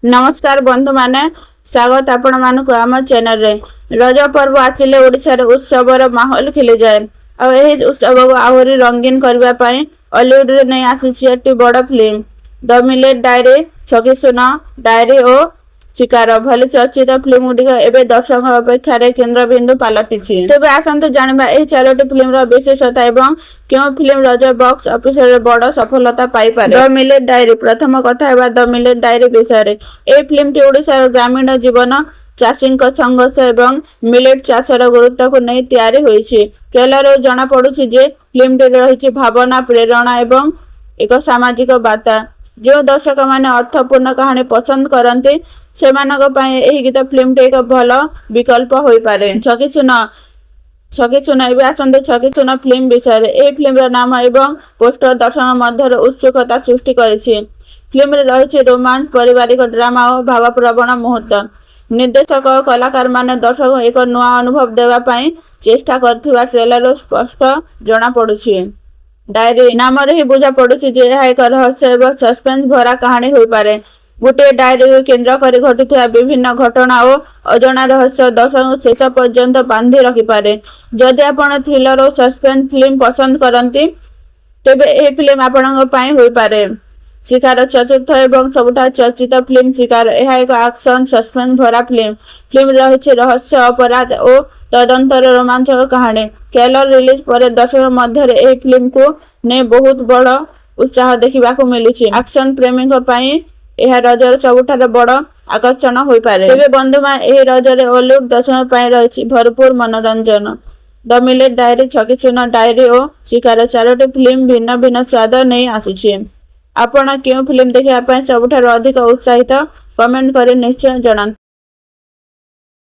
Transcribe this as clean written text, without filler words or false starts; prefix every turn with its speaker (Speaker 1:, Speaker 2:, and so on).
Speaker 1: नमस्कार बंधु माने स्वागत आपण मानक आम चैनल रे। रज पर्व आसिले ओडिशार उत्सवर माहौल खिली जाए और एही उत्सव को आहरी रंगीन करबा पई हॉलीवुड रे नै आसीछि एटी बड़ फिल्म द मिलेट डायरी छकी सुना डायरी ओ शिकार भली चर्चित फिल्म गुड़िक एवं दर्शक अपेक्षा केन्द्रबिंदु पलटिछि। तेबे आसंतु जानिबा एही चारोटी फिल्म विशेषता एवं क्यों फिल्म रज बॉक्स ऑफिस रे बड़ सफलता पाई पारे। द मिलेट डायरी प्रथम कथा हेबा द मिलेट डायरी विषय। ए फिल्म टी ओडिशार ग्रामीण जीवन चाषी संघर्ष एवं मिलेट चाषर गुरुत्व को नहीं तैयारी होईछि। ट्रेलर जना पड़ुछि जे फिल्म टी रहिछि भावना प्रेरणा एवं एक सामाजिक वार्ता। जो दर्शक माने अर्थपूर्ण कहानी पसंद करते सेमानक पई एही गीत फिल्म टी एक भल विकल्प होई पारे। छकी सुन एबे आसंतु छकी सुन फिल्म विषय। ए फिल्म रो नाम एवं पोस्टर दर्शक मध्य उत्सुकता सृष्टि करिछि। फिल्म रे रहिछि रोमांस पारिवारिक ड्रामा और भावप्रवण मुहूर्त। निर्देशक और कलाकार माने दर्शक एक नुआ अनुभव देवा पई चेष्टा करथिबा ट्रेलर स्पष्ट जना पड़ुछि। डायरी नाम रे ही बुझा पड़ुछि जे यह एक रहस्य एवं सस्पेंस भरा कहानी होई पारे। गोटे डायरी को केन्द्र कर घटुवा विभिन्न घटना और अजଣା रहस्य दर्शक शेष पर्यंत बांधि रखिपारे। जदि आपण थ्रिलर और सस्पेंस फिल्म पसंद करती तेबे ए फिल्म आपणक पई होई पारे। शिकार चतुर्थ एवं सबुठा चर्चित फिल्म शिकार। यह एक एक्शन सस्पेंस भरा फिल्म। फिल्म रही रहस्य अपराध और तदंतर रोमांचक कहानी। ट्रेलर रिलीज पर दर्शक मध्य ए फिल्म को ने बहुत बड़ उत्साह देखा मिलूँ। एक्शन प्रेमी यह रजर सबुठार बड़ आकर्षण हो पारे। तेबे बंधुमा एही रजरे हॉलीवुड दर्शक पई रहिछि भरपूर मनोरंजन। द मिलेट डायरी छकी सुन डायरी और शिकार चारोटी फिल्म भिन्न भिन्न स्वाद नहीं आसीछि। आपण क्यों फिल्म देखिया पई सबुठार अधिक उत्साहित कमेंट करी निश्चय जणाନ୍ତୁ।